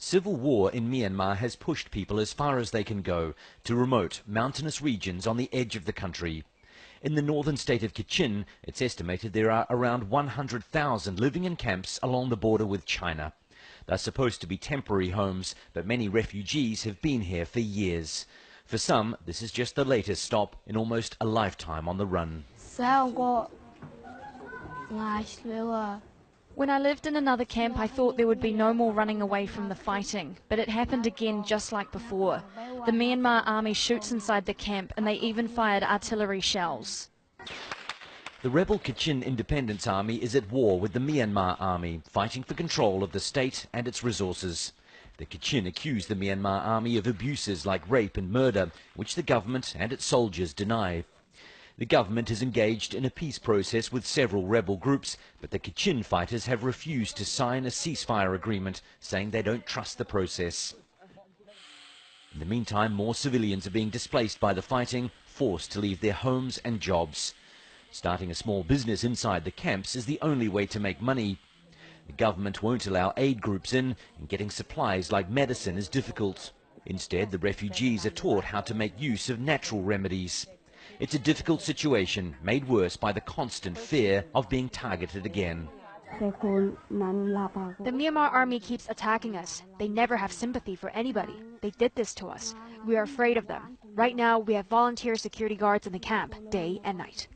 Civil war in Myanmar has pushed people as far as they can go, to remote, mountainous regions on the edge of the country. In the northern state of Kachin, it's estimated there are around 100,000 living in camps along the border with China. They're supposed to be temporary homes, but many refugees have been here for years. For some, this is just the latest stop in almost a lifetime on the run. When I lived in another camp, I thought there would be no more running away from the fighting, but it happened again just like before. The Myanmar army shoots inside the camp and they even fired artillery shells. The rebel Kachin Independence Army is at war with the Myanmar army, fighting for control of the state and its resources. The Kachin accuse the Myanmar army of abuses like rape and murder, which the government and its soldiers deny. The government is engaged in a peace process with several rebel groups, but the Kachin fighters have refused to sign a ceasefire agreement, saying they don't trust the process. In the meantime, more civilians are being displaced by the fighting, forced to leave their homes and jobs. Starting a small business inside the camps is the only way to make money. The government won't allow aid groups in, and getting supplies like medicine is difficult. Instead, the refugees are taught how to make use of natural remedies. It's a difficult situation, made worse by the constant fear of being targeted again. The Myanmar army keeps attacking us. They never have sympathy for anybody. They did this to us. We are afraid of them. Right now, we have volunteer security guards in the camp, day and night.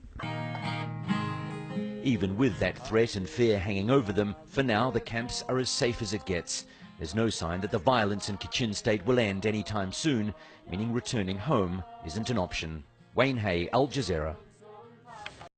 Even with that threat and fear hanging over them, for now the camps are as safe as it gets. There's no sign that the violence in Kachin State will end anytime soon, meaning returning home isn't an option. Wayne Hay, Al Jazeera.